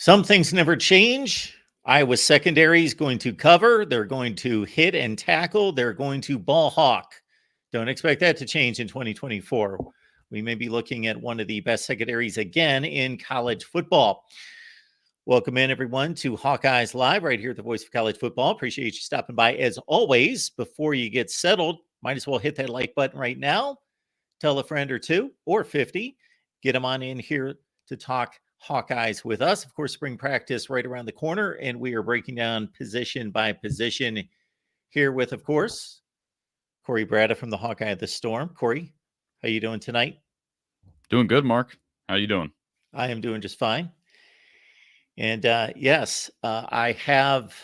Some things never change. Iowa secondary is going to cover. They're going to hit and tackle. They're going to ball hawk. Don't expect that to change in 2024. We may be looking at one of the best secondaries again in college football. Welcome in, everyone, to Hawkeyes Live right here at the Voice of College Football. Appreciate you stopping by. As always, before you get settled, might as well hit that like button right now. Tell a friend or two or 50. Get them on in here to talk Hawkeyes with us. Of course, spring practice right around the corner, and we are breaking down position by position here with, of course, Corey Brada from the Hawkeye of the Storm. Corey, how you doing tonight? Doing good, Mark. How you doing? I am doing just fine. And yes, I have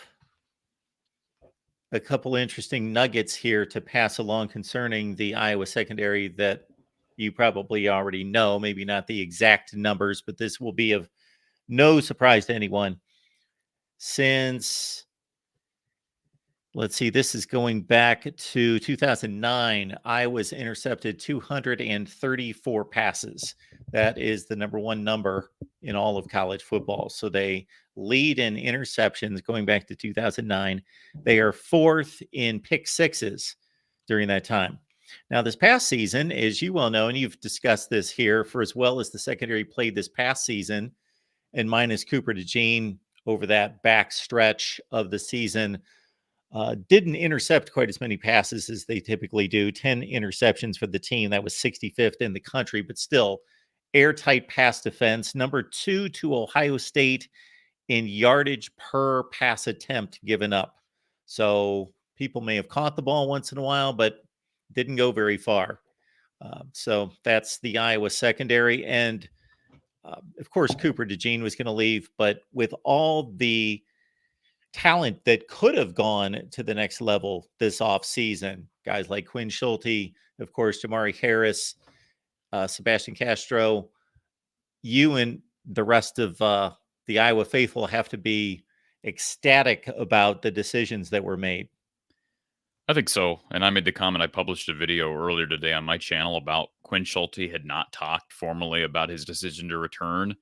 a couple interesting nuggets here to pass along concerning the Iowa secondary that you probably already know, maybe not the exact numbers, but this will be of no surprise to anyone. Since, let's see, this is going back to 2009, Iowa's intercepted 234 passes. That is the number one number in all of college football. So they lead in interceptions going back to 2009. They are fourth in pick sixes during that time. Now, this past season, as you well know, and you've discussed this here, for as well as the secondary played this past season, and minus Cooper DeJean over that back stretch of the season, didn't intercept quite as many passes as they typically do. 10 interceptions for the team. That was 65th in the country, but still airtight pass defense. Number 2 to Ohio State in yardage per pass attempt given up. So people may have caught the ball once in a while, but didn't go very far. So that's the Iowa secondary. And of course, Cooper DeJean was going to leave, but with all the talent that could have gone to the next level this offseason, guys like Quinn Schulte, of course, Jamari Harris, Sebastian Castro, you and the rest of the Iowa faithful have to be ecstatic about the decisions that were made. I think so. And I made the comment, I published a video earlier today on my channel about Quinn Schulte had not talked formally about his decision to return.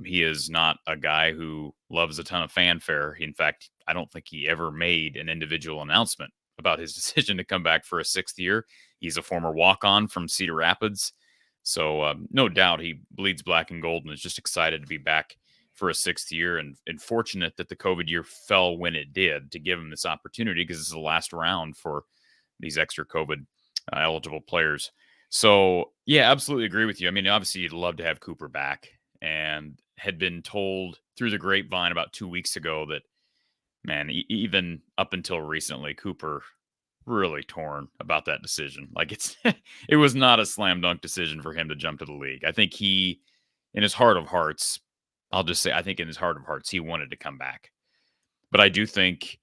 He is not a guy who loves a ton of fanfare. In fact, I don't think he ever made an individual announcement about his decision to come back for a sixth year. He's a former walk-on from Cedar Rapids. So no doubt he bleeds black and gold and is just excited to be back for a sixth year and fortunate that the COVID year fell when it did to give him this opportunity because it's the last round for these extra COVID eligible players. So, yeah, absolutely agree with you. I mean, obviously you'd love to have Cooper back and had been told through the grapevine about 2 weeks ago that, man, even up until recently, Cooper really torn about that decision. Like it was not a slam dunk decision for him to jump to the league. I think he, in his heart of hearts, I'll just say, I think in his heart of hearts, he wanted to come back. But I do think,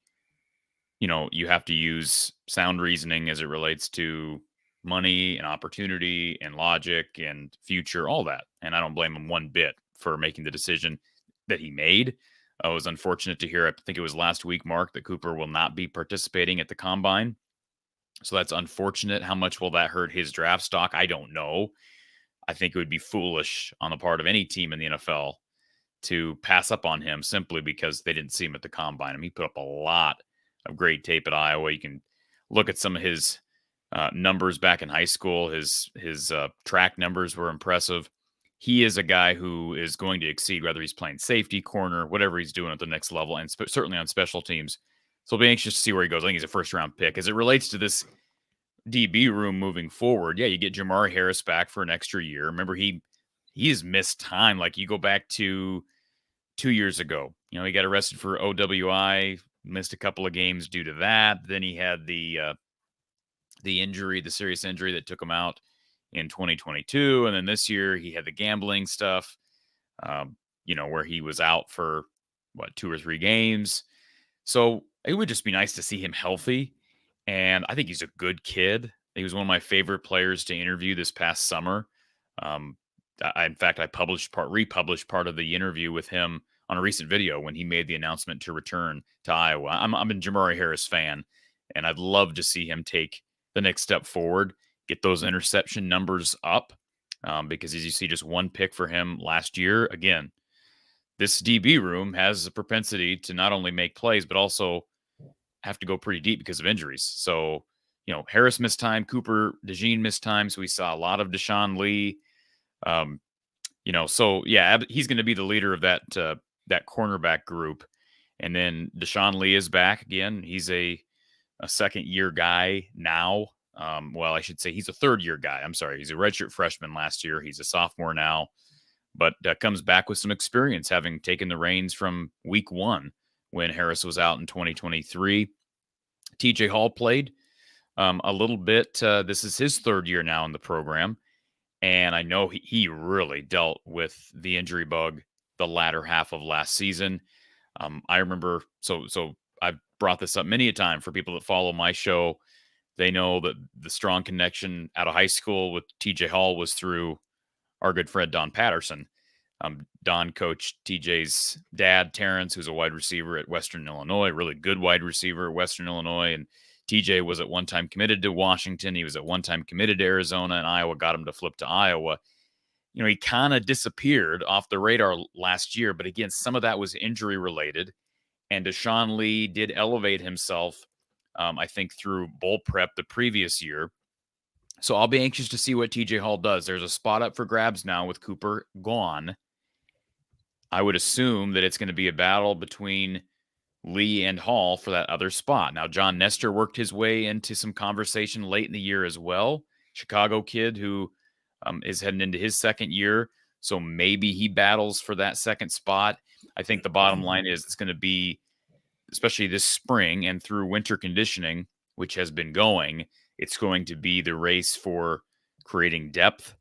you have to use sound reasoning as it relates to money and opportunity and logic and future, all that. And I don't blame him one bit for making the decision that he made. It was unfortunate to hear, I think it was last week, Mark, that Cooper will not be participating at the combine. So that's unfortunate. How much will that hurt his draft stock? I don't know. I think it would be foolish on the part of any team in the NFL to pass up on him simply because they didn't see him at the combine. I mean, he put up a lot of great tape at Iowa. You can look at some of his numbers back in high school. His track numbers were impressive. He is a guy who is going to exceed, whether he's playing safety, corner, whatever he's doing at the next level, and certainly on special teams. So I'll be anxious to see where he goes. I think he's a first-round pick. As it relates to this DB room moving forward, yeah, you get Jamari Harris back for an extra year. Remember, he has missed time. Like, you go back to 2 years ago, he got arrested for OWI, missed a couple of games due to that. Then he had the injury, the serious injury that took him out in 2022. And then this year he had the gambling stuff, where he was out for 2 or 3 games. So it would just be nice to see him healthy. And I think he's a good kid. He was one of my favorite players to interview this past summer. In fact, I republished part of the interview with him on a recent video when he made the announcement to return to Iowa. I'm a Jamari Harris fan, and I'd love to see him take the next step forward, get those interception numbers up, because as you see, just one pick for him last year. Again, this DB room has a propensity to not only make plays, but also have to go pretty deep because of injuries. So, Harris missed time, Cooper DeJean missed time. So we saw a lot of Deshaun Lee. So yeah, he's going to be the leader of that cornerback group. And then Deshaun Lee is back again. He's a second-year guy now. Well, I should say he's a third-year guy. I'm sorry. He's a redshirt freshman last year. He's a sophomore now, but comes back with some experience, having taken the reins from week 1 when Harris was out in 2023. TJ Hall played a little bit. This is his third year now in the program. And I know he really dealt with the injury bug the latter half of last season. I remember, so I've brought this up many a time for people that follow my show. They know that the strong connection out of high school with TJ Hall was through our good friend Don Patterson. Don coached TJ's dad, Terrence, who's a wide receiver at Western Illinois, really good wide receiver at Western Illinois. And TJ was at one time committed to Washington. He was at one time committed to Arizona, and Iowa got him to flip to Iowa. He kind of disappeared off the radar last year, but again, some of that was injury related. And Deshaun Lee did elevate himself, I think, through bowl prep the previous year. So I'll be anxious to see what TJ Hall does. There's a spot up for grabs now with Cooper gone. I would assume that it's going to be a battle between Lee and Hall for that other spot. Now, John Nestor worked his way into some conversation late in the year as well. Chicago kid who is heading into his second year. So maybe he battles for that second spot. I think the bottom line is it's going to be, especially this spring and through winter conditioning, which has been going, it's going to be the race for creating depth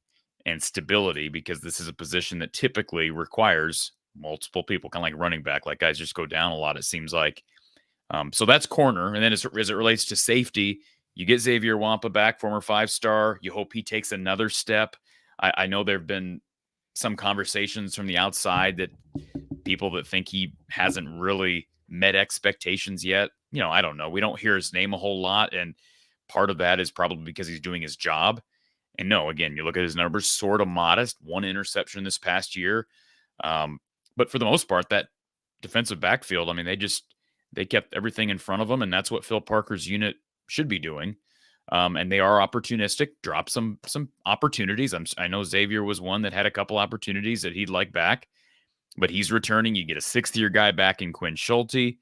and stability, because this is a position that typically requires multiple people, kind of like running back, like guys just go down a lot, it seems like. So that's corner. And then as it relates to safety, you get Xavier Wampa back, former 5-star. You hope he takes another step. I know there have been some conversations from the outside that people that think he hasn't really met expectations yet. I don't know. We don't hear his name a whole lot. And part of that is probably because he's doing his job. And no, again, you look at his numbers, sort of modest, 1 interception this past year. But for the most part, that defensive backfield, I mean, they kept everything in front of them, and that's what Phil Parker's unit should be doing. And they are opportunistic, drop some opportunities. I know Xavier was one that had a couple opportunities that he'd like back, but he's returning. You get a 6th-year guy back in Quinn Schulte.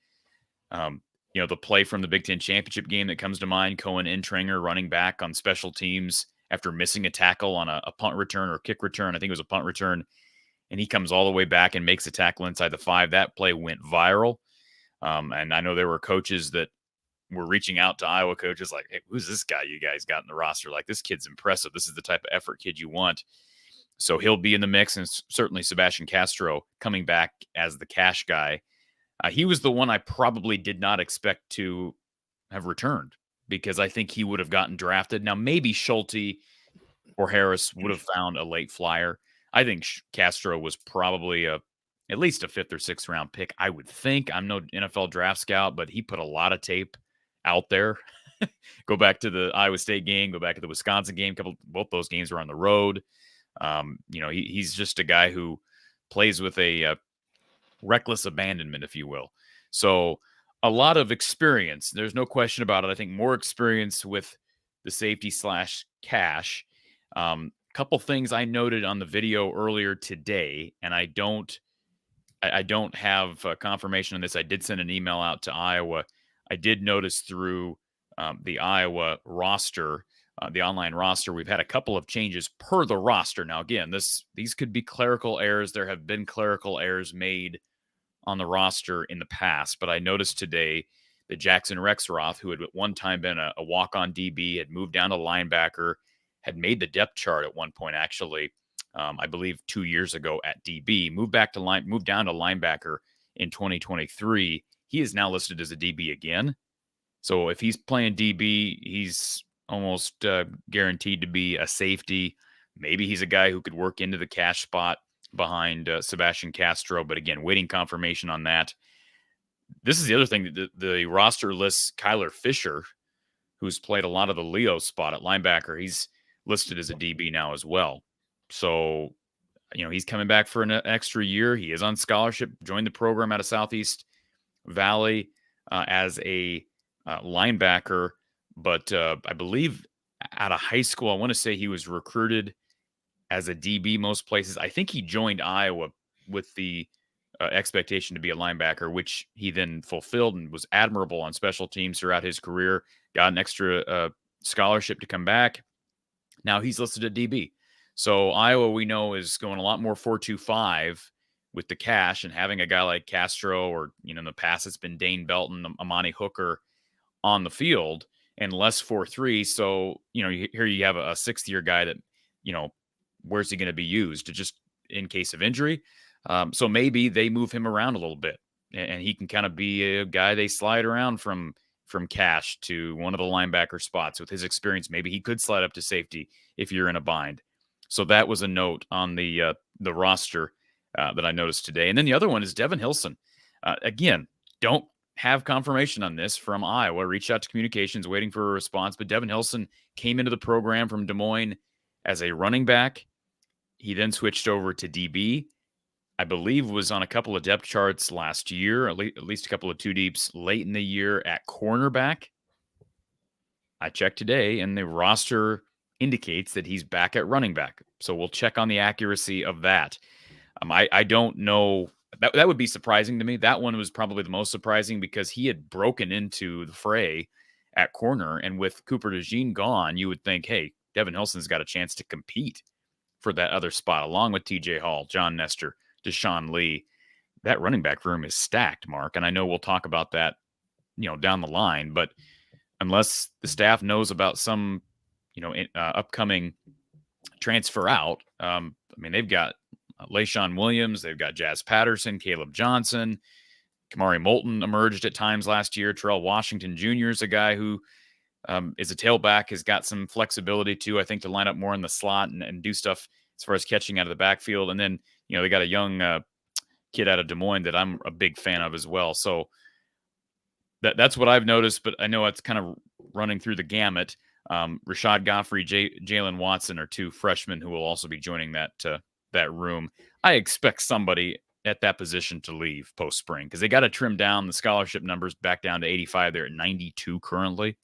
The play from the Big Ten championship game that comes to mind, Cohen Intranger running back on special teams after missing a tackle on a punt return or kick return. I think it was a punt return. And he comes all the way back and makes a tackle inside the 5. That play went viral. And I know there were coaches that were reaching out to Iowa coaches like, hey, who's this guy you guys got in the roster? Like, this kid's impressive. This is the type of effort kid you want. So he'll be in the mix. And certainly Sebastian Castro coming back as the cash guy. He was the one I probably did not expect to have returned, because I think he would have gotten drafted. Now, maybe Schulte or Harris would have found a late flyer. I think Castro was probably at least a 5th or 6th round pick, I would think. I'm no NFL draft scout, but he put a lot of tape out there. Go back to the Iowa State game, go back to the Wisconsin game. Both those games were on the road. He's just a guy who plays with a reckless abandonment, if you will. So a lot of experience. There's no question about it. I think more experience with the safety / cash. Couple things I noted on the video earlier today, and I don't have confirmation on this. I did send an email out to Iowa. I did notice through the Iowa roster, the online roster, we've had a couple of changes per the roster. Now, again, these could be clerical errors. There have been clerical errors made on the roster in the past, but I noticed today that Jackson Rexroth, who had at one time been a walk-on DB, had moved down to linebacker, had made the depth chart at one point, actually, I believe 2 years ago at DB, moved down to linebacker in 2023. He is now listed as a DB again. So if he's playing DB, he's almost guaranteed to be a safety. Maybe he's a guy who could work into the cash spot behind Sebastian Castro. But again, waiting confirmation on that. This is the other thing. The roster lists Kyler Fisher, who's played a lot of the Leo spot at linebacker. He's listed as a DB now as well. So He's coming back for an extra year. He is on scholarship, joined the program out of Southeast Valley as a linebacker. But I believe out of high school, I want to say he was recruited as a DB most places. I think he joined Iowa with the expectation to be a linebacker, which he then fulfilled and was admirable on special teams throughout his career. Got an extra scholarship to come back. Now he's listed at DB. So Iowa, we know, is going a lot more 4-2-5 with the cash, and having a guy like Castro, or in the past it's been Dane Belton, Amani Hooker on the field, and less 4-3. So here you have a sixth-year guy that where's he going to be used? Just in case of injury. So maybe they move him around a little bit, and he can kind of be a guy they slide around from cash to one of the linebacker spots. With his experience, maybe he could slide up to safety if you're in a bind. So that was a note on the roster that I noticed today. And then the other one is Devin Hilson. Again, don't have confirmation on this from Iowa. Reached out to communications, waiting for a response. But Devin Hilson came into the program from Des Moines as a running back. He then switched over to DB. I believe was on a couple of depth charts last year, at least a couple of two deeps late in the year at cornerback. I checked today, and the roster indicates that he's back at running back. So we'll check on the accuracy of that. I don't know. That would be surprising to me. That one was probably the most surprising because he had broken into the fray at corner. And with Cooper DeJean gone, you would think, hey, Devin Hilson's got a chance to compete for that other spot, along with TJ Hall, John Nestor, Deshaun Lee. That running back room is stacked, Mark. And I know we'll talk about that, down the line. But unless the staff knows about some, upcoming transfer out, they've got LaShawn Williams, they've got Jazz Patterson, Caleb Johnson, Kamari Moulton emerged at times last year. Terrell Washington Jr. is a guy who is a tailback, has got some flexibility too, I think, to line up more in the slot and do stuff as far as catching out of the backfield. And then, they got a young kid out of Des Moines that I'm a big fan of as well. So that's what I've noticed, but I know it's kind of running through the gamut. Rashad Godfrey, Jalen Watson are two freshmen who will also be joining that room. I expect somebody at that position to leave post-spring because they got to trim down the scholarship numbers back down to 85. They're at 92 currently.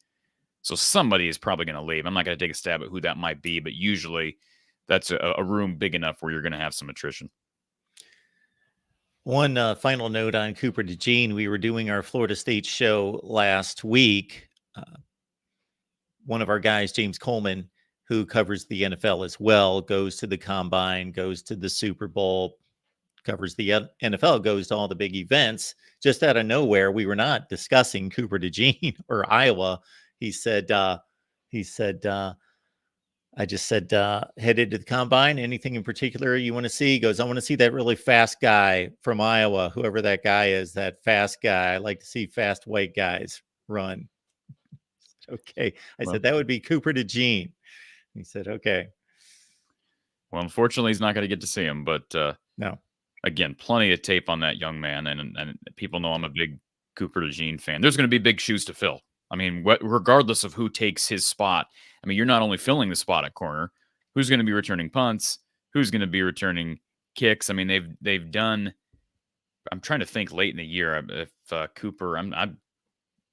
So somebody is probably going to leave. I'm not going to take a stab at who that might be, but usually that's a room big enough where you're going to have some attrition. One final note on Cooper DeJean. We were doing our Florida State show last week. One of our guys, James Coleman, who covers the NFL as well, goes to the Combine, goes to the Super Bowl, covers the NFL, goes to all the big events. Just out of nowhere, we were not discussing Cooper DeJean or Iowa. He said, I just said, headed to the Combine, anything in particular you want to see? He goes, I want to see that really fast guy from Iowa, whoever that guy is, that fast guy. I like to see fast white guys run. Okay. I said, that would be Cooper DeJean. He said, okay. Well, unfortunately, he's not going to get to see him, but no. Again, plenty of tape on that young man, and people know I'm a big Cooper DeJean fan. There's going to be big shoes to fill. Regardless of who takes his spot, you're not only filling the spot at corner, who's going to be returning punts, who's going to be returning kicks. They've done. I'm trying to think late in the year if Cooper.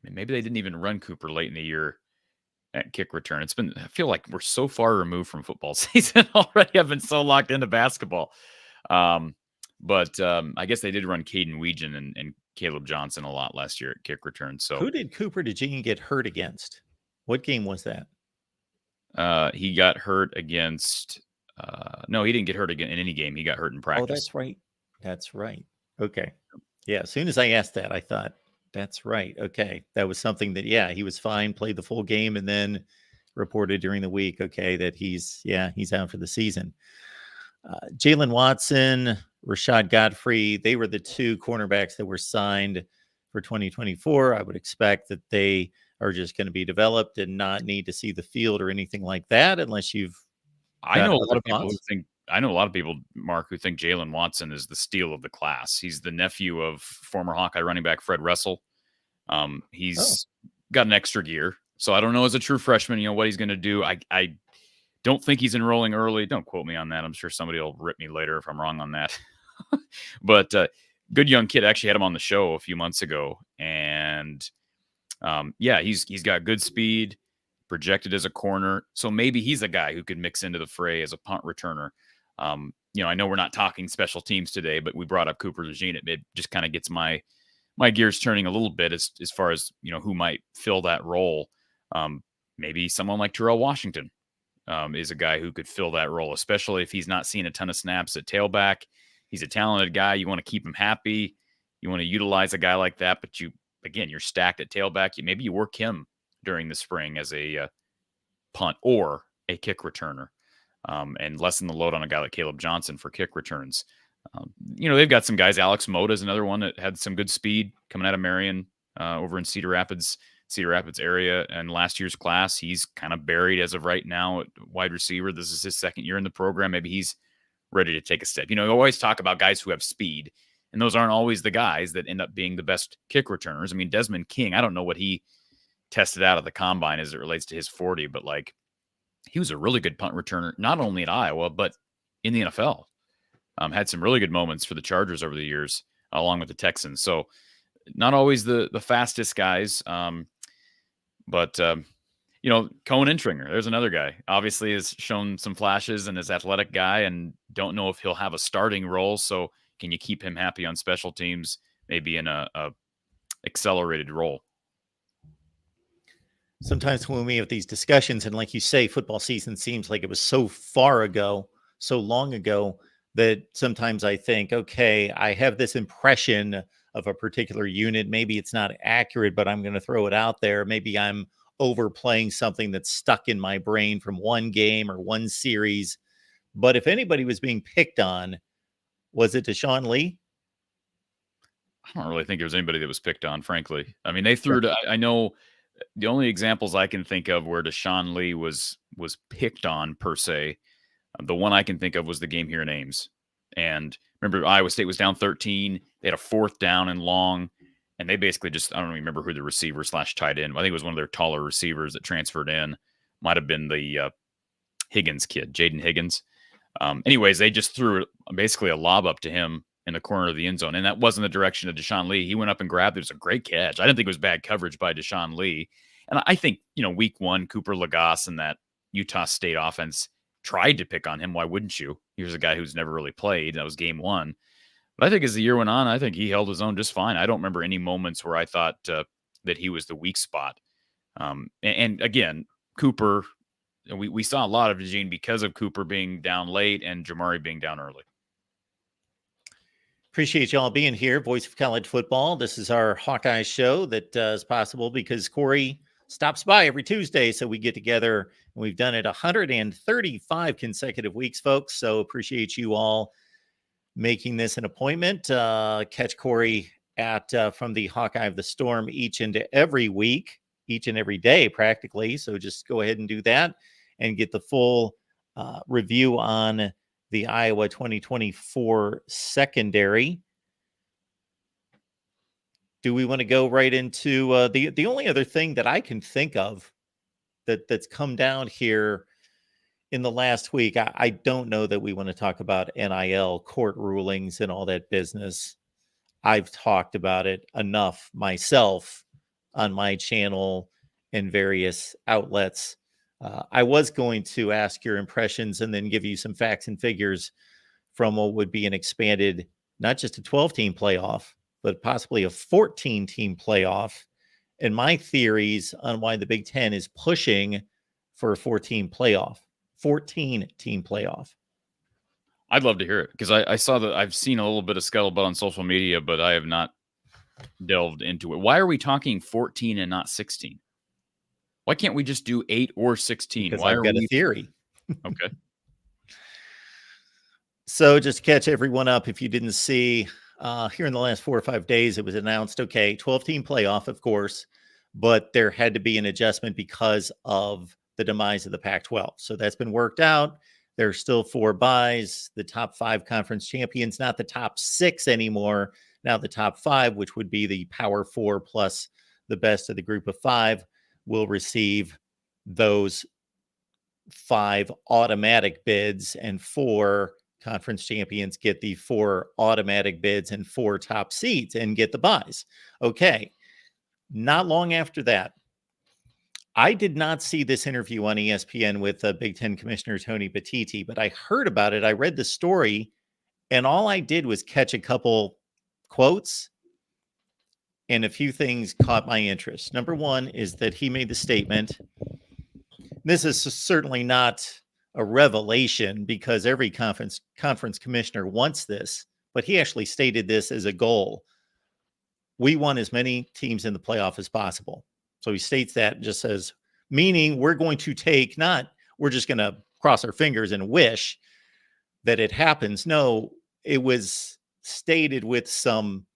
Maybe they didn't even run Cooper late in the year at kick return. I feel like we're so far removed from football season already. I've been so locked into basketball. But I guess they did run Caden Weegan and Caleb Johnson a lot last year at kick return. So who did Cooper DeJean get hurt against? What game was that? He got hurt against. No, he didn't get hurt in any game. He got hurt in practice. Oh, that's right. That's right. Okay. Yeah. As soon as I asked that, I thought, that's right. Okay. That was something that, he was fine, played the full game, and then reported during the week, okay, that he's out for the season. Jalen Watson, Rashad Godfrey, they were the two cornerbacks that were signed for 2024. I would expect that they are just going to be developed and not need to see the field or anything like that unless you've. I know a lot of people, Mark, who think Jalen Watson is the steal of the class. He's the nephew of former Hawkeye running back Fred Russell. He's got an extra gear. So I don't know as a true freshman, what he's going to do. Don't think he's enrolling early. Don't quote me on that. I'm sure somebody will rip me later if I'm wrong on that. But good young kid. I actually had him on the show a few months ago, and yeah, he's got good speed, projected as a corner. So maybe he's a guy who could mix into the fray as a punt returner. I know we're not talking special teams today, but we brought up Cooper Lejeune. It just kind of gets my gears turning a little bit as far as, who might fill that role. Maybe someone like Terrell Washington is a guy who could fill that role, especially if he's not seeing a ton of snaps at tailback. He's a talented guy. You want to keep him happy. You want to utilize a guy like that, but you're stacked at tailback. Maybe you work him during the spring as a punt or a kick returner, and lessen the load on a guy like Caleb Johnson for kick returns. They've got some guys. Alex Moda is another one that had some good speed coming out of Marion over in Cedar Rapids area. And last year's class, he's kind of buried as of right now at wide receiver. This is his second year in the program. Maybe he's ready to take a step. You always talk about guys who have speed, and those aren't always the guys that end up being the best kick returners. I mean, Desmond King, I don't know what he tested out of the combine as it relates to his 40, but he was a really good punt returner, not only at Iowa, but in the NFL. Had some really good moments for the Chargers over the years, along with the Texans. So not always the fastest guys, but Cohen Intringer, there's another guy. Obviously has shown some flashes and is an athletic guy, and don't know if he'll have a starting role. So can you keep him happy on special teams, maybe in a accelerated role? Sometimes when we have these discussions, and like you say, football season seems like it was so far ago, so long ago, that sometimes I think, okay, I have this impression of a particular unit. Maybe it's not accurate, but I'm going to throw it out there. Maybe I'm overplaying something that's stuck in my brain from one game or one series. But if anybody was being picked on, was it Deshaun Lee? I don't really think there was anybody that was picked on, frankly. I mean, they threw to, I know the only examples I can think of where Deshaun Lee was picked on per se, the one I can think of was the game here in Ames. And remember, Iowa State was down 13. They had a 4th down and long, and they basically I don't remember who the receiver / tight end. I think it was one of their taller receivers that transferred in. Might have been the Higgins kid, Jaden Higgins. Anyways, they just threw basically a lob up to him in the corner of the end zone, and that wasn't the direction of Deshaun Lee. He went up and grabbed it. It was a great catch. I didn't think it was bad coverage by Deshaun Lee. And I think, week 1, Cooper Lagasse and that Utah State offense tried to pick on him. Why wouldn't you? He was a guy who's never really played. That was game 1. But I think as the year went on, I think he held his own just fine. I don't remember any moments where I thought that he was the weak spot. And again, Cooper, we saw a lot of Eugene because of Cooper being down late and Jamari being down early. Appreciate y'all being here. Voice of College Football. This is our Hawkeyes show that is possible because Corey stops by every Tuesday. So we get together, and we've done it 135 consecutive weeks, folks. So appreciate you all making this an appointment. Catch Corey at from the Hawkeye of the Storm each and every week, each and every day practically. So just go ahead and do that and get the full review on the Iowa 2024 secondary. Do we want to go right into the only other thing that I can think of that's come down here in the last week? I don't know that we want to talk about NIL court rulings and all that business. I've talked about it enough myself on my channel and various outlets. I was going to ask your impressions and then give you some facts and figures from what would be an expanded, not just a 12-team playoff, but possibly a 14-team playoff, and my theories on why the Big Ten is pushing for a 14-team playoff. I'd love to hear it because I saw that. I've seen a little bit of scuttlebutt on social media, but I have not delved into it. Why are we talking 14 and not 16? Why can't we just do 8 or 16? Because I've got a theory. Okay. So just to catch everyone up, if you didn't see, here in the last 4 or 5 days, it was announced, okay, 12-team playoff, of course, but there had to be an adjustment because of the demise of the Pac-12. So that's been worked out. There are still 4 byes, the top 5 conference champions, not the top 6 anymore. Now the top 5, which would be the Power 4 plus the best of the group of 5, will receive those 5 automatic bids, and 4 conference champions get the 4 automatic bids and 4 top seeds and get the buys. Okay. Not long after that, I did not see this interview on ESPN with Big Ten Commissioner Tony Petitti, but I heard about it. I read the story, and all I did was catch a couple quotes, and a few things caught my interest. Number one is that he made the statement. This is certainly not a revelation because every conference commissioner wants this, but he actually stated this as a goal. We want as many teams in the playoff as possible. So he states that, just says, meaning we're going to take, not we're just going to cross our fingers and wish that it happens. No, it was stated with some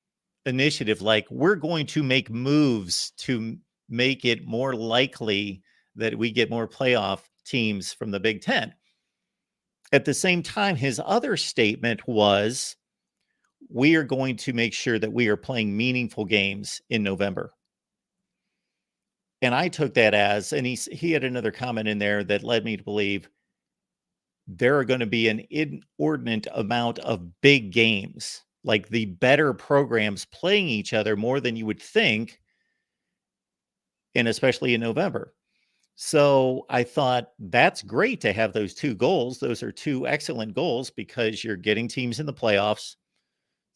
initiative, like we're going to make moves to make it more likely that we get more playoff teams from the Big Ten. At the same time, his other statement was, we are going to make sure that we are playing meaningful games in November. And I took that as, and he had another comment in there that led me to believe there are going to be an inordinate amount of big games, like the better programs playing each other more than you would think, and especially in November. So I thought that's great to have those 2 goals. Those are 2 excellent goals because you're getting teams in the playoffs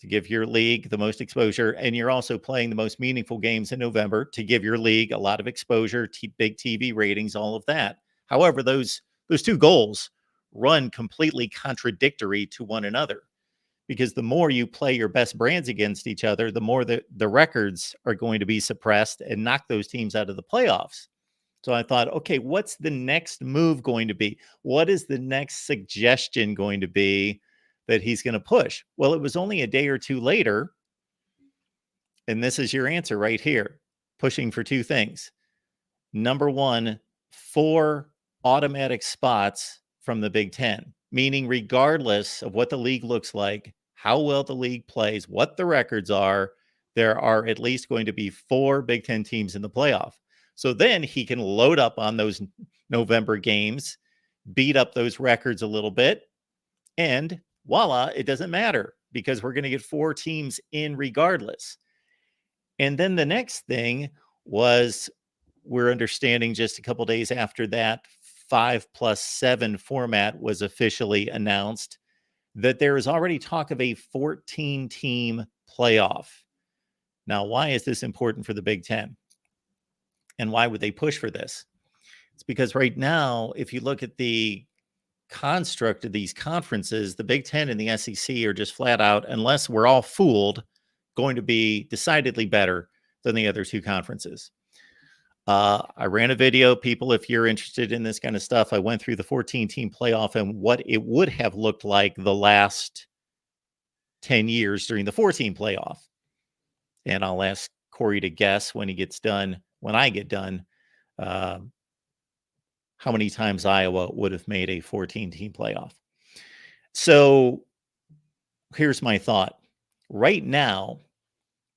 to give your league the most exposure, and you're also playing the most meaningful games in November to give your league a lot of exposure, big TV ratings, all of that. However, those 2 goals run completely contradictory to one another, because the more you play your best brands against each other, the more the records are going to be suppressed and knock those teams out of the playoffs. So I thought, okay, what's the next move going to be? What is the next suggestion going to be that he's going to push? Well, it was only a day or 2 later, and this is your answer right here, pushing for 2 things. Number 1, 4 automatic spots from the Big Ten, meaning regardless of what the league looks like, how well the league plays, what the records are, there are at least going to be 4 Big Ten teams in the playoff. So then he can load up on those November games, beat up those records a little bit, and voila, it doesn't matter because we're going to get 4 teams in regardless. And then the next thing was, we're understanding just a couple days after that 5+7 format was officially announced, that there is already talk of a 14-team playoff. Now, why is this important for the Big Ten? And why would they push for this? It's because right now, if you look at the construct of these conferences, the Big Ten and the SEC are just flat out, unless we're all fooled, going to be decidedly better than the other 2 conferences. I ran a video, people, if you're interested in this kind of stuff. I went through the 14-team playoff and what it would have looked like the last 10 years during the 14 playoff. And I'll ask Corey to guess when I get done, how many times Iowa would have made a 14-team playoff. So here's my thought. Right now,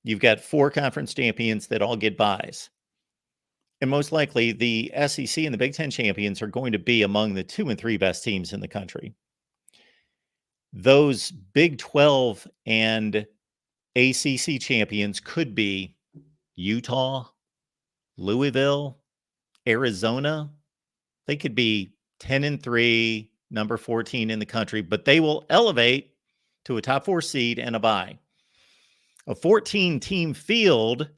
you've got 4 conference champions that all get buys. And most likely the SEC and the Big Ten champions are going to be among the 2 and 3 best teams in the country. Those Big 12 and ACC champions could be Utah, Louisville, Arizona. They could be 10-3, number 14 in the country, but they will elevate to a top 4 seed and a bye. A 14-team field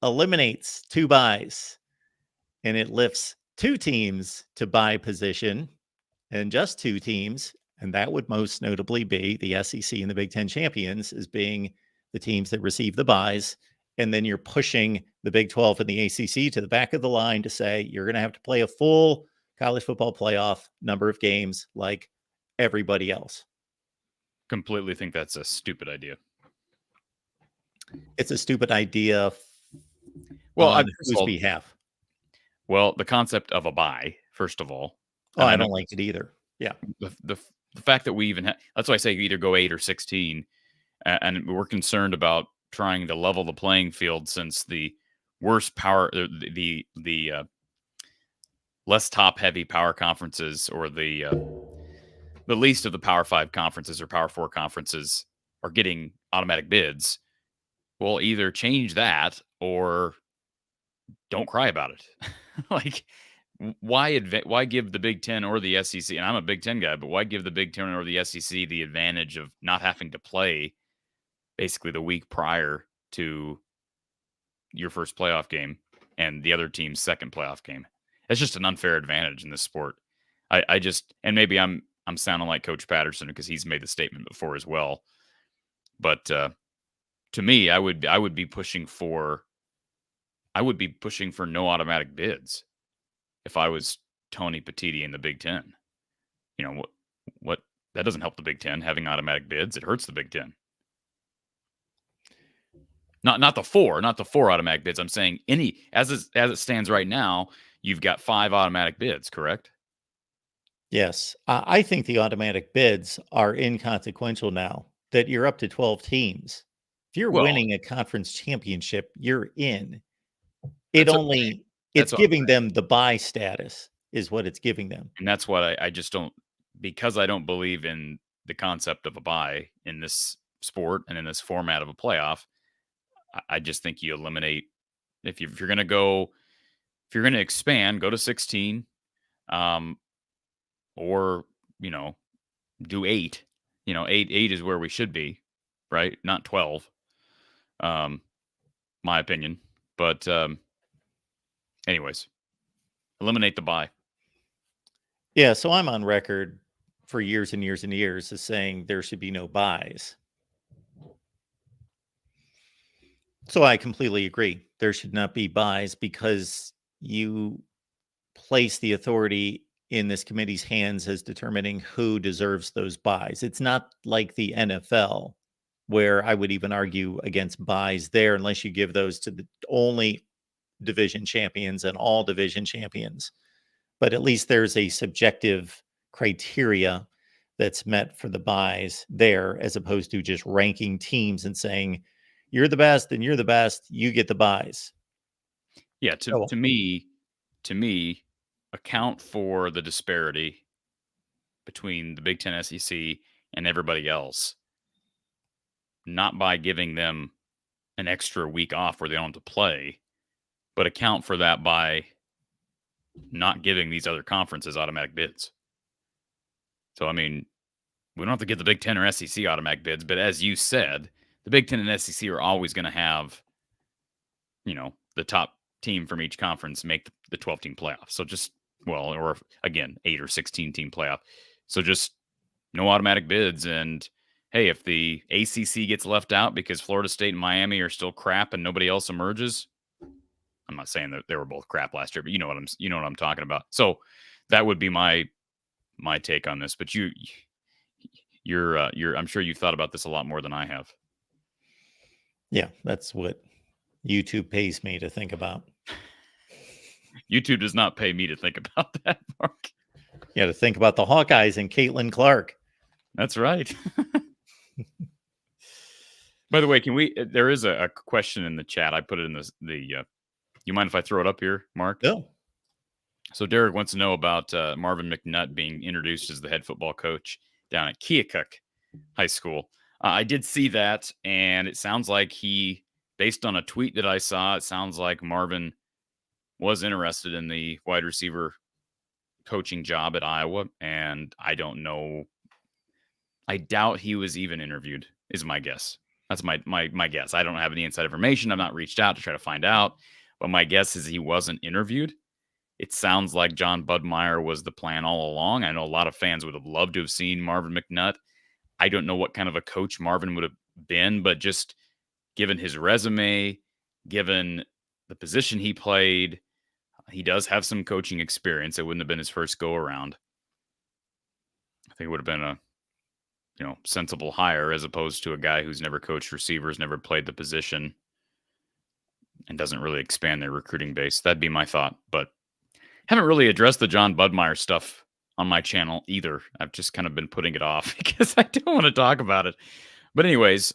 eliminates 2 buys, and it lifts 2 teams to bye position, and just 2 teams, and that would most notably be the SEC and the Big Ten champions, as being the teams that receive the buys. And then you're pushing the Big 12 and the ACC to the back of the line to say you're going to have to play a full college football playoff number of games like everybody else. Completely think that's a stupid idea. It's a stupid idea. Well, on whose behalf? Well, the concept of a bye, first of all. Oh, I don't like it either. Yeah. The fact that we even have, that's why I say you either go 8 or 16. And we're concerned about trying to level the playing field, since the worst power, the less top-heavy power conferences, or the least of the Power 5 conferences or Power 4 conferences are getting automatic bids, well, either change that or don't cry about it. Like, why give the Big Ten or the SEC? And I'm a Big Ten guy, but why give the Big Ten or the SEC the advantage of not having to play basically the week prior to your first playoff game and the other team's second playoff game? It's just an unfair advantage in this sport. I just, and maybe I'm sounding like Coach Patterson because he's made the statement before as well. But to me, I would be pushing for no automatic bids if I was Tony Petitti in the Big Ten. You know what? That doesn't help the Big Ten having automatic bids. It hurts the Big Ten. Not the four automatic bids. I'm saying as it stands right now, you've got 5 automatic bids, correct? Yes. I think the automatic bids are inconsequential now that you're up to 12 teams. If you're winning a conference championship, you're in. It's giving them the bye status is what it's giving them. And that's what I just don't, because I don't believe in the concept of a bye in this sport and in this format of a playoff. I just think you eliminate, if you're going to expand, go to 16, or, do 8. 8 is where we should be, right? Not 12. My opinion. But anyways, eliminate the bye. Yeah, so I'm on record for years and years and years as saying there should be no buys. So I completely agree. There should not be buys because you place the authority in this committee's hands as determining who deserves those buys. It's not like the NFL, where I would even argue against buys there unless you give those to the only division champions and all division champions. But at least there's a subjective criteria that's met for the buys there, as opposed to just ranking teams and saying, you're the best and you're the best, you get the buys. Yeah, to me, account for the disparity between the Big Ten, SEC, and everybody else, not by giving them an extra week off where they don't have to play, but account for that by not giving these other conferences automatic bids. So, I mean, we don't have to give the Big Ten or SEC automatic bids, but as you said, the Big Ten and SEC are always going to have, the top team from each conference make the 12-team playoff. So just, or again, 8 or 16-team playoff. So just no automatic bids. And hey, if the ACC gets left out because Florida State and Miami are still crap and nobody else emerges, I'm not saying that they were both crap last year, but you know what I'm talking about. So that would be my take on this. But you're I'm sure you've thought about this a lot more than I have. Yeah, that's what YouTube pays me to think about. YouTube does not pay me to think about that, Mark. Yeah, to think about the Hawkeyes and Caitlin Clark. That's right. By the way, there is a question in the chat. I put it in the you mind if I throw it up here, Mark? No. So Derek wants to know about Marvin McNutt being introduced as the head football coach down at Keokuk High School. I did see that, and it sounds like based on a tweet that I saw, it sounds like Marvin was interested in the wide receiver coaching job at Iowa, and I don't know. I doubt he was even interviewed, is my guess. That's my guess. I don't have any inside information. I've not reached out to try to find out, but my guess is he wasn't interviewed. It sounds like John Budmeyer was the plan all along. I know a lot of fans would have loved to have seen Marvin McNutt. I don't know what kind of a coach Marvin would have been, but just given his resume, given the position he played, he does have some coaching experience. It wouldn't have been his first go around. I think it would have been a sensible hire as opposed to a guy who's never coached receivers, never played the position, and doesn't really expand their recruiting base. That'd be my thought, but haven't really addressed the John Budmeyer stuff on my channel either. I've just kind of been putting it off because I don't want to talk about it. But anyways,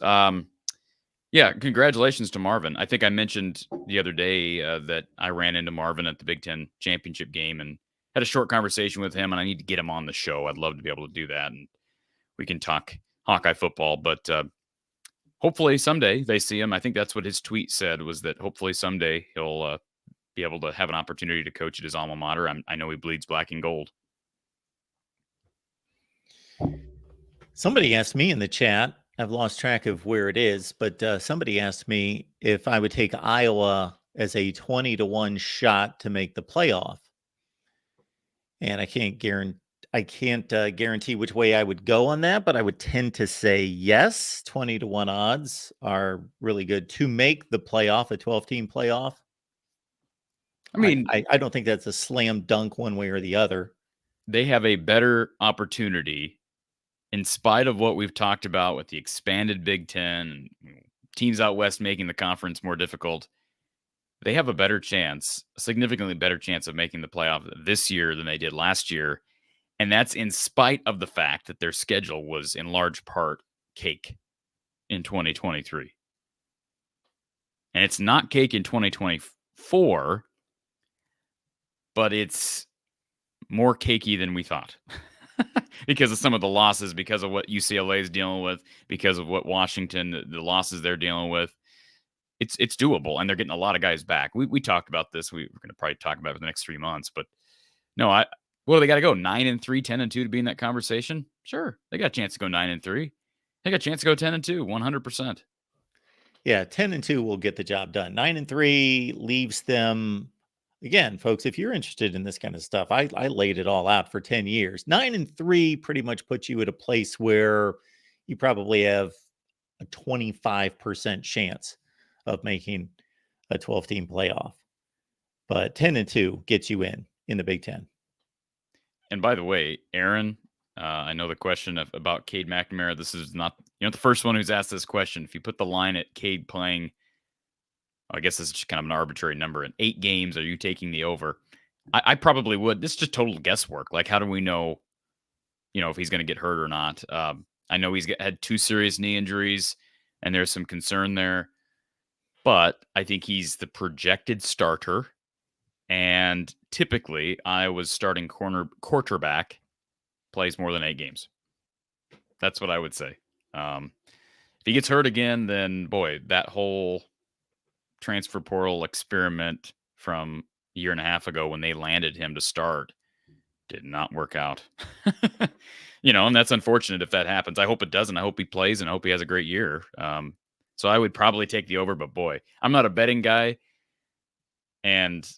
congratulations to Marvin. I think I mentioned the other day that I ran into Marvin at the Big Ten championship game, and had a short conversation with him, and I need to get him on the show. I'd love to be able to do that, and we can talk Hawkeye football. But hopefully someday they see him. I think that's what his tweet said, was that hopefully someday he'll be able to have an opportunity to coach at his alma mater. I know he bleeds black and gold. Somebody asked me in the chat, I've lost track of where it is, but somebody asked me if I would take Iowa as a 20-1 shot to make the playoff. And I can't guarantee which way I would go on that, but I would tend to say yes. 20-1 odds are really good to make the playoff, a 12-team playoff. I mean, I don't think that's a slam dunk one way or the other. They have a better opportunity, in spite of what we've talked about with the expanded Big Ten and teams out west making the conference more difficult. They have a better chance, a significantly better chance of making the playoff this year than they did last year. And that's in spite of the fact that their schedule was in large part cake in 2023. And it's not cake in 2024, but it's more cakey than we thought because of some of the losses, because of what UCLA is dealing with, because of what Washington, the losses they're dealing with. It's doable, and they're getting a lot of guys back. We talked about this. We're going to probably talk about it for the next 3 months, but no, what do they got to go? 9-3, 10-2 to be in that conversation? Sure. They got a chance to go 9-3. They got a chance to go 10-2, 100%. Yeah, 10-2 will get the job done. 9-3 leaves them, again, folks, if you're interested in this kind of stuff, I laid it all out for 10 years. 9-3 pretty much puts you at a place where you probably have a 25% chance of making a 12-team playoff. But 10-2 gets you in the Big Ten. And by the way, Aaron, I know the question about Cade McNamara. This is not, the first one who's asked this question. If you put the line at Cade playing, I guess this is just kind of an arbitrary number, in 8 games, are you taking the over? I probably would. This is just total guesswork. Like, how do we know, if he's going to get hurt or not? I know he's had 2 serious knee injuries, and there's some concern there. But I think he's the projected starter. And typically, Iowa's starting quarterback plays more than 8 games. That's what I would say. If he gets hurt again, then, boy, that whole transfer portal experiment from a year and a half ago when they landed him to start did not work out. And that's unfortunate if that happens. I hope it doesn't. I hope he plays, and I hope he has a great year. So I would probably take the over, but boy, I'm not a betting guy, and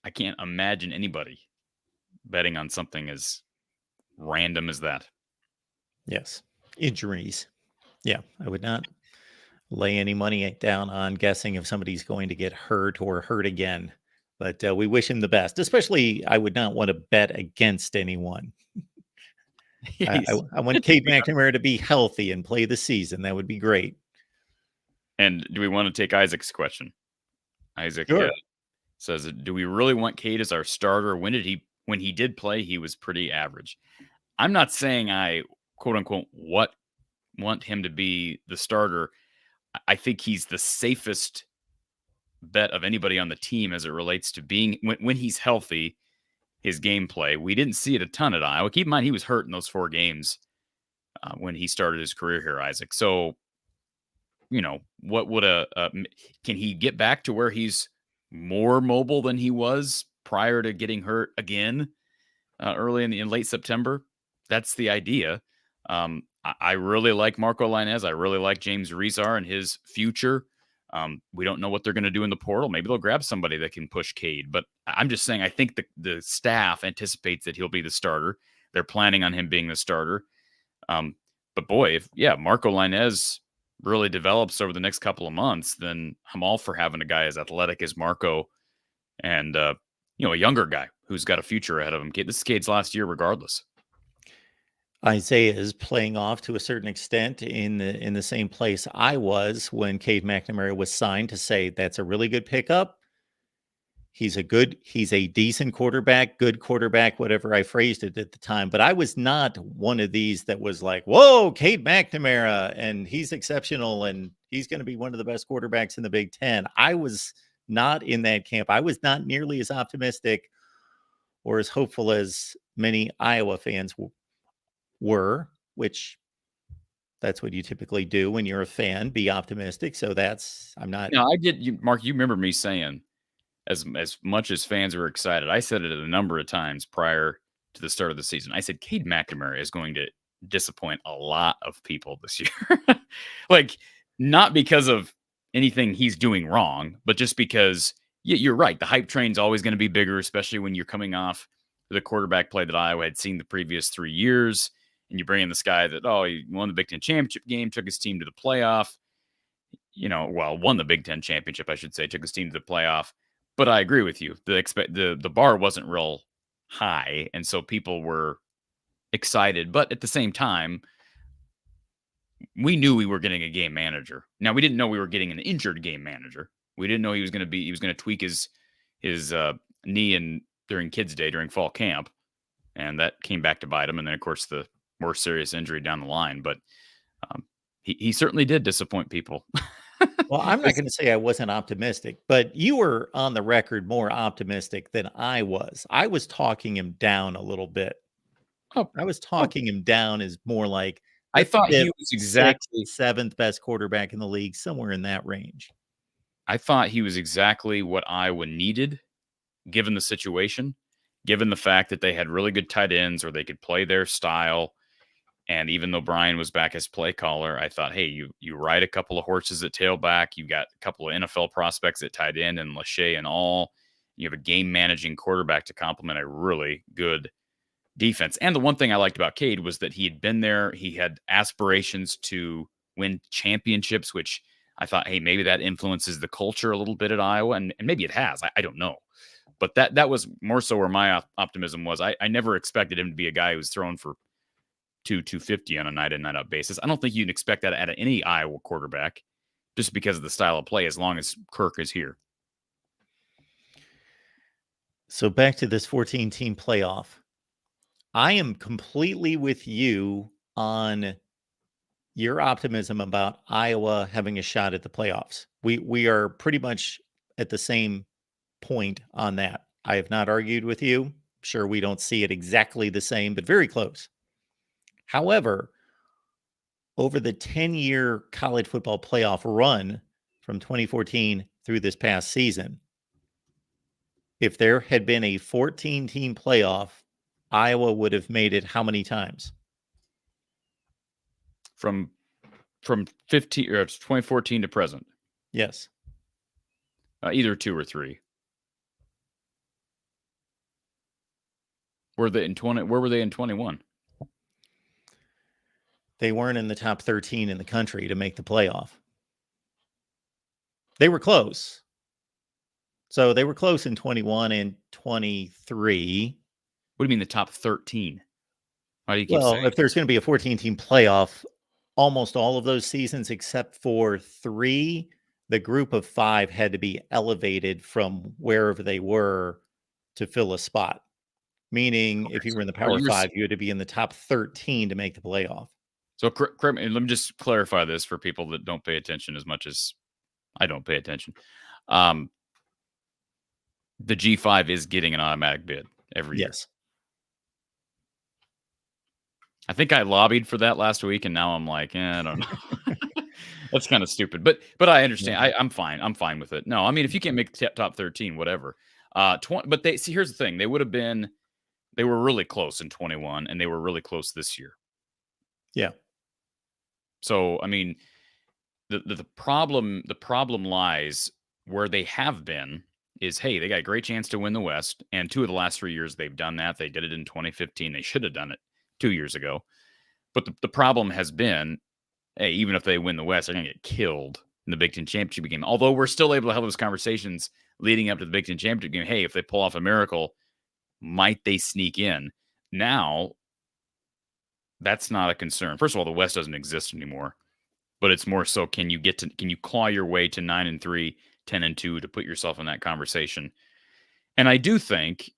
I can't imagine anybody betting on something as random as that. Yes. Injuries. Yeah, I would not lay any money down on guessing if somebody's going to get hurt or hurt again. But we wish him the best. Especially, I would not want to bet against anyone. I want Cade McNamara to be healthy and play the season. That would be great. And do we want to take Isaac's question? Isaac says, do we really want Cade as our starter? When he did play, he was pretty average. I'm not saying I, quote unquote, want him to be the starter. I think he's the safest bet of anybody on the team as it relates to being, when he's healthy, his gameplay. We didn't see it a ton at Iowa. Keep in mind, he was hurt in those 4 games when he started his career here, Isaac. So, what would can he get back to where he's more mobile than he was prior to getting hurt again early in late September? That's the idea. I really like Marco Lainez. I really like James Rezar and his future. We don't know what they're going to do in the portal. Maybe they'll grab somebody that can push Cade. But I'm just saying, I think the staff anticipates that he'll be the starter. They're planning on him being the starter. But boy, Marco Lainez really develops over the next couple of months, then I'm all for having a guy as athletic as Marco and, a younger guy who's got a future ahead of him. This is Cade's last year regardless. Isaiah is playing off to a certain extent in the same place I was when Cade McNamara was signed, to say that's a really good pickup. He's a decent quarterback, good quarterback, whatever I phrased it at the time. But I was not one of these that was like, whoa, Cade McNamara, and he's exceptional, and he's going to be one of the best quarterbacks in the Big Ten. I was not in that camp. I was not nearly as optimistic or as hopeful as many Iowa fans were, which that's what you typically do when you're a fan, be optimistic. So I'm not. No, I did. Mark, you remember me saying, as much as fans were excited, I said it a number of times prior to the start of the season. I said Cade McNamara is going to disappoint a lot of people this year. Like, not because of anything he's doing wrong, but just because you're right. The hype train's always going to be bigger, especially when you're coming off the quarterback play that Iowa had seen the previous 3 years. And you bring in this guy that, he won the Big Ten championship game, took his team to the playoff. Won the Big Ten championship, I should say, took his team to the playoff. But I agree with you. The bar wasn't real high, and so people were excited. But at the same time, we knew we were getting a game manager. Now, we didn't know we were getting an injured game manager. We didn't know he was going to tweak his knee during Kids Day, during fall camp, and that came back to bite him. And then, of course, the more serious injury down the line. But he certainly did disappoint people. Well, I'm not going to say I wasn't optimistic, but you were on the record more optimistic than I was. I was talking him down a little bit. I was talking him down as more like I thought he was exactly seventh best quarterback in the league, somewhere in that range. I thought he was exactly what Iowa needed, given the situation, given the fact that they had really good tight ends or they could play their style. And even though Brian was back as play caller, I thought, hey, you ride a couple of horses at tailback. You got a couple of NFL prospects at tight end and Lachey and all. You have a game managing quarterback to complement a really good defense. And the one thing I liked about Cade was that he had been there. He had aspirations to win championships, which I thought, hey, maybe that influences the culture a little bit at Iowa. And maybe it has. I don't know. But that was more so where my optimism was. I never expected him to be a guy who was thrown for 250 on a night in, night out basis. I don't think you'd expect that out of any Iowa quarterback just because of the style of play, as long as Kirk is here. So back to this 14-team playoff. I am completely with you on your optimism about Iowa having a shot at the playoffs. We are pretty much at the same point on that. I have not argued with you. I'm sure we don't see it exactly the same, but very close. However, over the 10-year college football playoff run from 2014 through this past season, if there had been a 14-team playoff, Iowa would have made it how many times? From 15 or 2014 to present? Yes. Either 2 or 3. Were they in 20? Where were they in 21? They weren't in the top 13 in the country to make the playoff. They were close. So they were close in 21 and 23. What do you mean the top 13? Why do you keep saying? If there's going to be a 14-team playoff, almost all of those seasons except for 3, the group of 5 had to be elevated from wherever they were to fill a spot. Meaning, if you were in the Power 5, you had to be in the top 13 to make the playoff. So let me just clarify this for people that don't pay attention as much as I don't pay attention. The G5 is getting an automatic bid every year. Yes. I think I lobbied for that last week, and now I'm like, I don't know. That's kind of stupid, but I understand. Yeah. I'm fine. I'm fine with it. No, I mean, if you can't make the top 13, whatever. But here's the thing: they were really close in 21, and they were really close this year. Yeah. So I mean, the problem lies where they have been is, hey, they got a great chance to win the West, and 2 of the last 3 years they've done that. They did it in 2015. They should have done it 2 years ago. But the problem has been, hey, even if they win the West, they're going to get killed in the Big Ten championship game. Although we're still able to have those conversations leading up to the Big Ten championship game. Hey, if they pull off a miracle, might they sneak in? Now, that's not a concern. First of all, the West doesn't exist anymore. But it's more so, can you claw your way to 9-3, 10-2 to put yourself in that conversation? And I do think,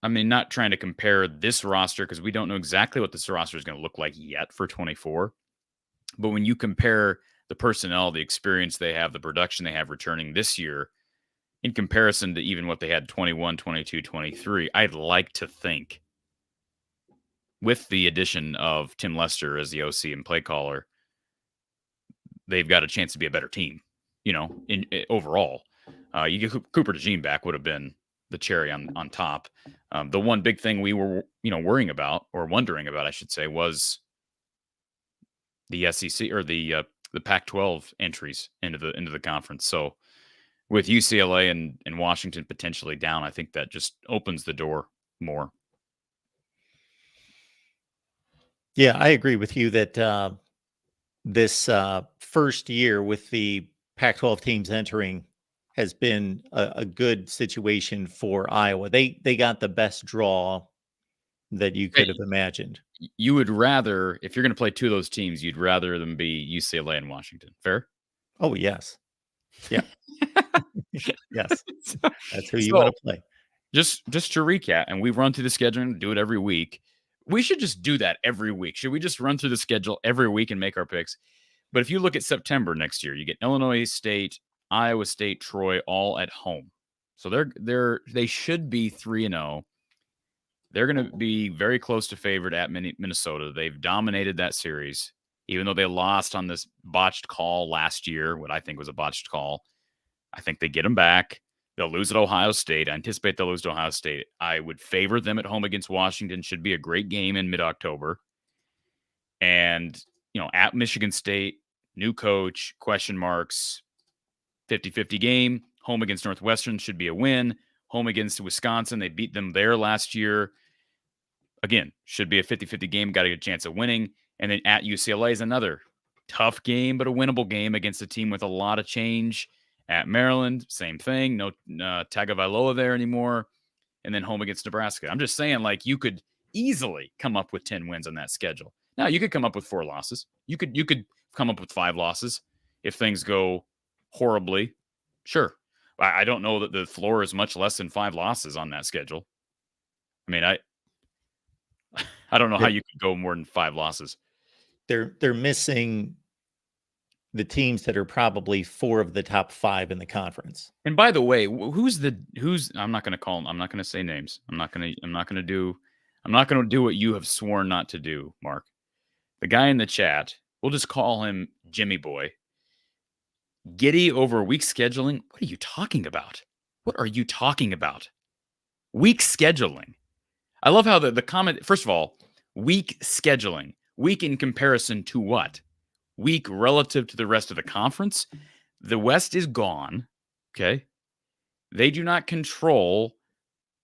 I mean, not trying to compare this roster because we don't know exactly what this roster is going to look like yet for 24. But when you compare the personnel, the experience they have, the production they have returning this year, in comparison to even what they had 21, 22, 23, I'd like to think with the addition of Tim Lester as the OC and play caller, they've got a chance to be a better team, overall. You get Cooper DeJean back would have been the cherry on top. The one big thing we were, worrying about or wondering about, I should say, was the SEC or the Pac-12 entries into the conference. So with UCLA and Washington potentially down, I think that just opens the door more. Yeah, I agree with you that this first year with the Pac-12 teams entering has been a good situation for Iowa. They got the best draw that you could have imagined. You would rather, if you're going to play two of those teams, you'd rather them be UCLA and Washington. Fair? Oh, yes. Yeah. Yes. That's who you want to play. Just to recap, and we run through the schedule and do it every week. We should just do that every week. Should we just run through the schedule every week and make our picks? But if you look at September next year, you get Illinois State, Iowa State, Troy, all at home. So they should be 3-0. They're going to be very close to favored at Minnesota. They've dominated that series, even though they lost on this botched call last year, what I think was a botched call. I think they get them back. They'll lose at Ohio State. I anticipate they'll lose to Ohio State. I would favor them at home against Washington. Should be a great game in mid-October. And, at Michigan State, new coach, question marks, 50-50 game. Home against Northwestern should be a win. Home against Wisconsin, they beat them there last year. Again, should be a 50-50 game. Got to get a chance of winning. And then at UCLA is another tough game, but a winnable game against a team with a lot of change. At Maryland, same thing. No Tagovailoa there anymore. And then home against Nebraska. I'm just saying, you could easily come up with 10 wins on that schedule. Now, you could come up with 4 losses. You could come up with 5 losses if things go horribly. Sure. I don't know that the floor is much less than 5 losses on that schedule. I mean, I don't know how you could go more than 5 losses. They're missing the teams that are probably 4 of the top 5 in the conference. And by the way, who's I'm not going to call them. I'm not going to say names. I'm not going to do what you have sworn not to do, Mark. The guy in the chat, we'll just call him Jimmy Boy. Giddy over weak scheduling? What are you talking about? What are you talking about? Weak scheduling. I love how the comment, first of all, weak scheduling. Weak in comparison to what? Weak relative to the rest of the conference. The West is gone. Okay. They do not control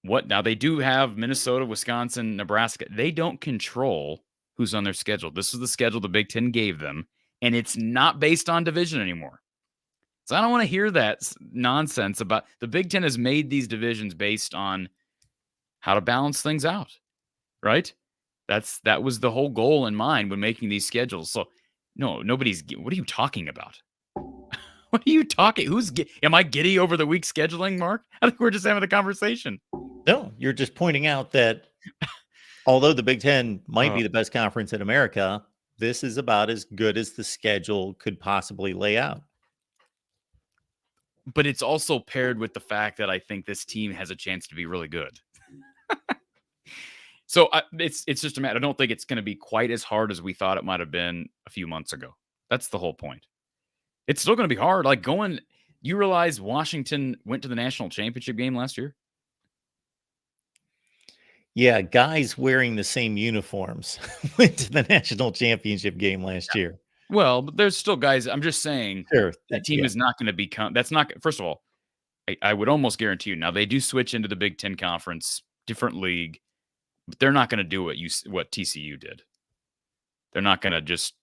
what. Now, they do have Minnesota, Wisconsin, Nebraska. They don't control who's on their schedule. This is the schedule the Big Ten gave them, and it's not based on division anymore. So I don't want to hear that nonsense about the Big Ten has made these divisions based on how to balance things out, right? That was the whole goal in mind when making these schedules. So no, what are you talking about? What are you talking? Am I giddy over the weak scheduling, Mark? I think we're just having a conversation. No, you're just pointing out that although the Big Ten might be the best conference in America, this is about as good as the schedule could possibly lay out. But it's also paired with the fact that I think this team has a chance to be really good. So it's just a matter. I don't think it's going to be quite as hard as we thought it might have been a few months ago. That's the whole point. It's still going to be hard. You realize Washington went to the national championship game last year? Yeah, guys wearing the same uniforms went to the national championship game last year. Well, but there's still guys. I'm just saying that team is not going to become. That's not. First of all, I would almost guarantee you. Now they do switch into the Big Ten Conference, different league, but they're not going to do what TCU did. They're not going to just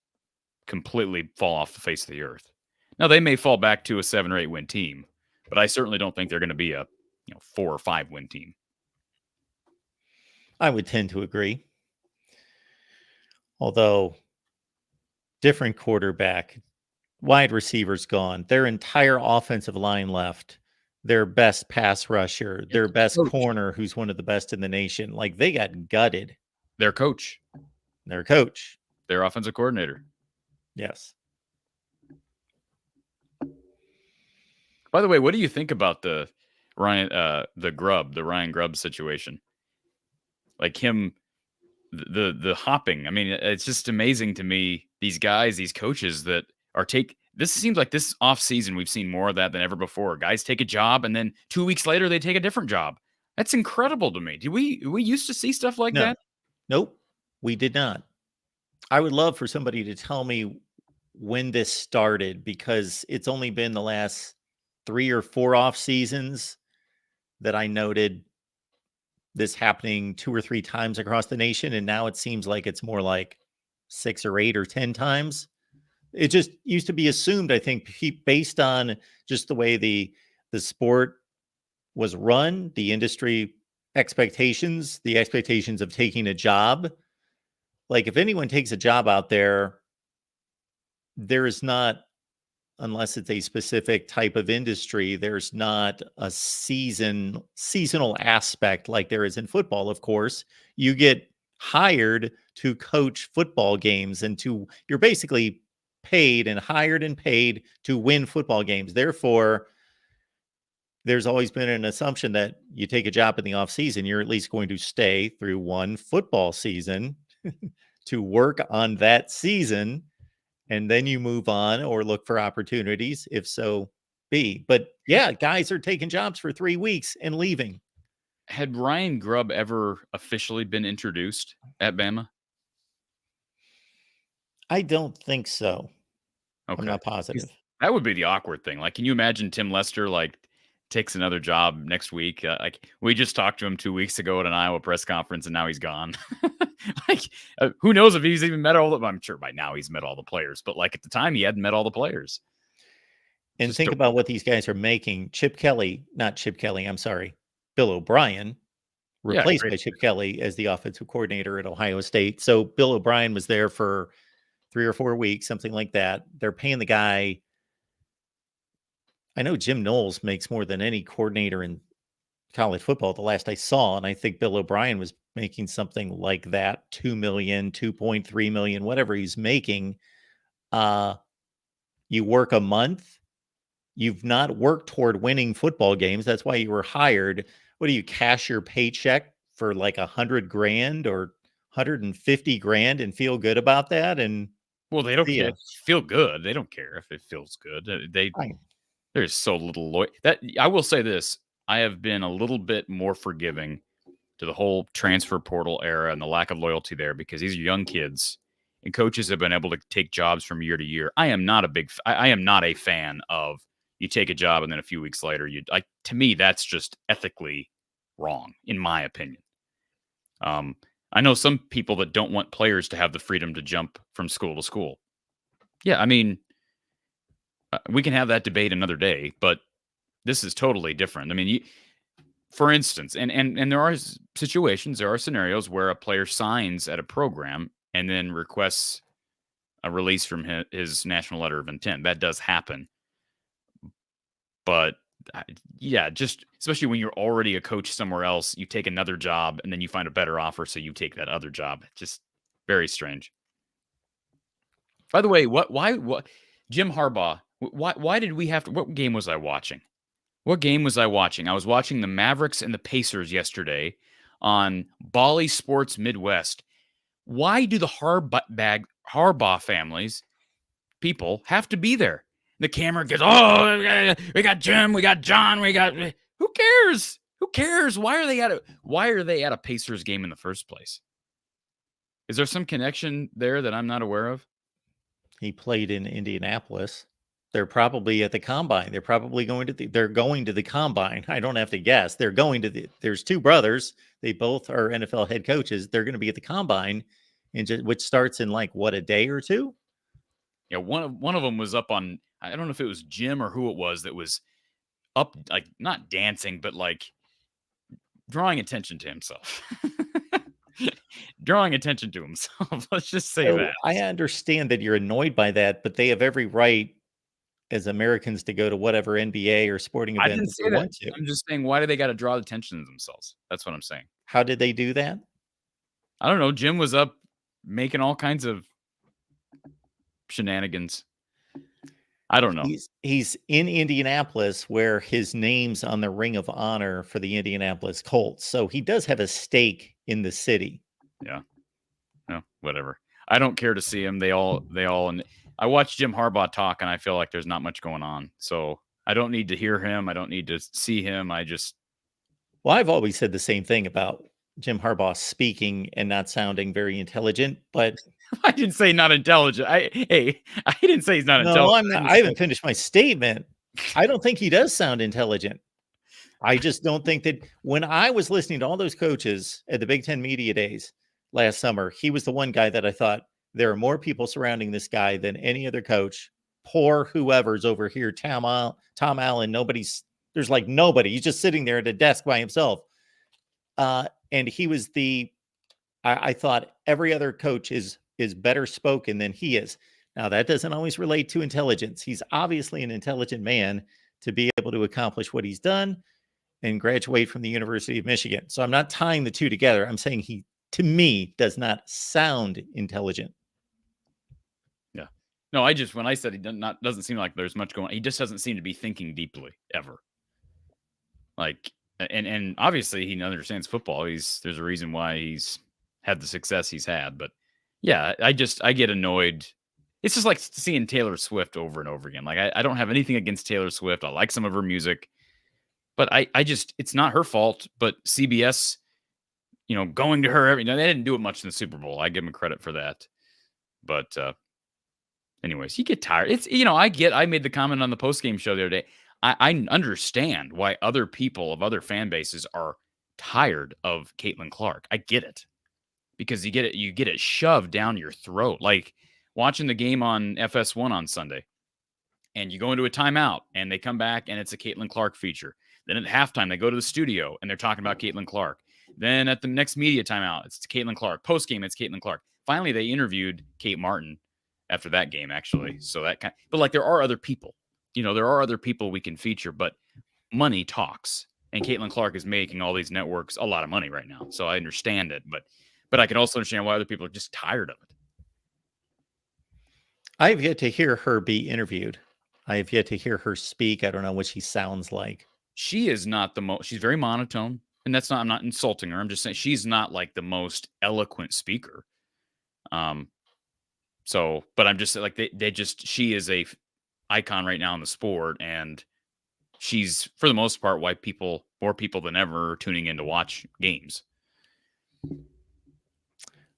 completely fall off the face of the earth. Now they may fall back to a 7 or 8 win team, but I certainly don't think they're going to be a 4 or 5 win team. I would tend to agree. Although different quarterback, wide receivers gone, their entire offensive line left, their best pass rusher, their best corner, who's one of the best in the nation. They got gutted. Their coach, their offensive coordinator. Yes. By the way, what do you think about the Ryan Grubb situation. Like him, the hopping. I mean, it's just amazing to me. These guys, these coaches that are this seems like this off season we've seen more of that than ever before. Guys take a job and then 2 weeks later they take a different job. That's incredible to me. Do we used to see stuff like No, that? nope, we did not. I would love for somebody to tell me when this started, because it's only been the last 3 or 4 off seasons that I noted this happening 2 or 3 times across the nation, and now it seems like it's more like 6 or 8 or 10 times. It just used to be assumed, I think, based on just the way the sport was run, the industry expectations, the expectations of taking a job. Like if anyone takes a job out there, there is not, unless it's a specific type of industry, there's not a seasonal aspect like there is in football. Of course, you get hired to coach football games, and you're basically paid and hired and paid to win football games. Therefore, there's always been an assumption that you take a job in the off season, you're at least going to stay through one football season to work on that season, and then you move on or look for opportunities, if so be. But yeah, guys are taking jobs for 3 weeks and leaving. Had Ryan Grubb ever officially been introduced at Bama? I don't think so. Okay. I'm not positive. That would be the awkward thing. Like, can you imagine Tim Lester takes another job next week? Like, we just talked to him 2 weeks ago at an Iowa press conference, and now he's gone. Who knows if he's even met all the? I'm sure by now he's met all the players, but like at the time, he hadn't met all the players. And think about what these guys are making. Bill O'Brien, replaced by Chip Kelly as the offensive coordinator at Ohio State. So Bill O'Brien was there for 3 or 4 weeks, something like that. They're paying the guy. I know Jim Knowles makes more than any coordinator in college football, the last I saw. And I think Bill O'Brien was making something like that, 2 million, 2.3 million, whatever he's making. You work a month. You've not worked toward winning football games. That's why you were hired. What do you cash your paycheck for, like $100,000 or 150 grand and feel good about that? And well, they don't feel good. They don't care if it feels good. There's so little that I will say this. I have been a little bit more forgiving to the whole transfer portal era and the lack of loyalty there, because these are young kids and coaches have been able to take jobs from year to year. I am not a fan of you take a job and then a few weeks later to me, that's just ethically wrong, in my opinion. I know some people that don't want players to have the freedom to jump from school to school. Yeah, I mean, we can have that debate another day, but this is totally different. I mean, for instance, and there are situations, there are scenarios where a player signs at a program and then requests a release from his national letter of intent. That does happen. But yeah, just especially when you're already a coach somewhere else, you take another job and then you find a better offer, so you take that other job. Just very strange. By the way, why Jim Harbaugh? Why did we have to? What game was I watching? I was watching the Mavericks and the Pacers yesterday on Bally Sports Midwest. Why do the Harbaugh families, people, have to be there? The camera goes, oh, we got Jim, we got John, we got. Who cares? Who cares? Why are they at a Pacers game in the first place? Is there some connection there that I'm not aware of? He played in Indianapolis. They're probably at the combine. They're probably going to the combine. I don't have to guess. They're going to there's 2 brothers. They both are NFL head coaches. They're going to be at the combine, which starts in like a day or 2. Yeah, one of them was up on, I don't know if it was Jim or who it was that was up, like not dancing, but like drawing attention to himself. Drawing attention to himself. Let's just say that. I understand that you're annoyed by that, but they have every right as Americans to go to whatever NBA or sporting event they want to. I'm just saying, why do they got to draw attention to themselves? That's what I'm saying. How did they do that? I don't know. Jim was up making all kinds of shenanigans. I don't know. He's in Indianapolis, where his name's on the Ring of Honor for the Indianapolis Colts. So he does have a stake in the city. Yeah. No, whatever. I don't care to see him. They all, and I watch Jim Harbaugh talk, and I feel like there's not much going on. So I don't need to hear him. I don't need to see him. Well, I've always said the same thing about Jim Harbaugh speaking and not sounding very intelligent, but I didn't say not intelligent. I didn't say he's not intelligent. No, I haven't finished my statement. I don't think he does sound intelligent. I just don't think that when I was listening to all those coaches at the Big Ten Media Days last summer, he was the one guy that I thought there are more people surrounding this guy than any other coach. Poor whoever's over here, Tom Allen. There's like nobody. He's just sitting there at a desk by himself. And he was I thought every other coach is better spoken than he is. Now, that doesn't always relate to intelligence. He's obviously an intelligent man to be able to accomplish what he's done and graduate from the University of Michigan. So I'm not tying the two together. I'm saying he, to me, does not sound intelligent. Yeah. No, when I said he doesn't seem like there's much going on. He just doesn't seem to be thinking deeply ever. Like, and obviously he understands football. There's a reason why he's had the success he's had. But yeah, I get annoyed. It's just like seeing Taylor Swift over and over again. Like, I don't have anything against Taylor Swift. I like some of her music, but it's not her fault. But CBS, going to her they didn't do it much in the Super Bowl. I give them credit for that. But anyways, you get tired. It's, I made the comment on the postgame show the other day. I understand why other people of other fan bases are tired of Caitlin Clark. I get it, because you get it shoved down your throat. Like watching the game on FS1 on Sunday, and you go into a timeout and they come back and it's a Caitlin Clark feature. Then at halftime, they go to the studio and they're talking about Caitlin Clark. Then at the next media timeout, it's Caitlin Clark. Post game, it's Caitlin Clark. Finally, they interviewed Kate Martin after that game, actually. So but like, there are other people. There are other people we can feature, but money talks. And Caitlin Clark is making all these networks a lot of money right now. So I understand it, but I can also understand why other people are just tired of it. I have yet to hear her be interviewed. I have yet to hear her speak. I don't know what she sounds like. She is not the most, she's very monotone. And I'm not insulting her. I'm just saying she's not like the most eloquent speaker. But I'm just like, she is a icon right now in the sport, and she's, for the most part, why more people than ever are tuning in to watch games.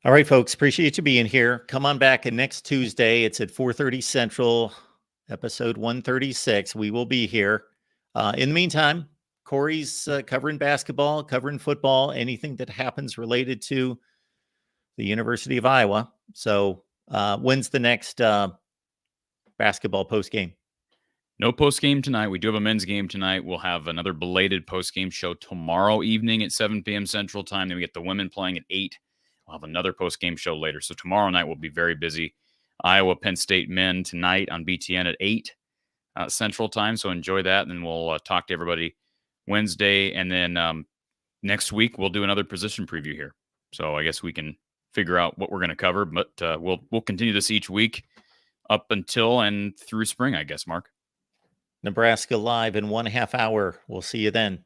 All right, folks, appreciate you being here. Come on back next Tuesday. It's at 4:30 Central, episode 136. We will be here. In the meantime, Corey's covering basketball, covering football, anything that happens related to the University of Iowa. So when's the next basketball post game? No post game tonight. We do have a men's game tonight. We'll have another belated post game show tomorrow evening at 7 p.m. Central Time. Then we get the women playing at 8. We'll have another post game show later. So tomorrow night we'll be very busy. Iowa Penn State men tonight on BTN at 8 Central Time. So enjoy that. And then we'll talk to everybody Wednesday. And then next week we'll do another position preview here. So I guess we can figure out what we're going to cover, but we'll continue this each week up until and through spring, I guess, Mark. Nebraska Live in 1.5 hours. We'll see you then.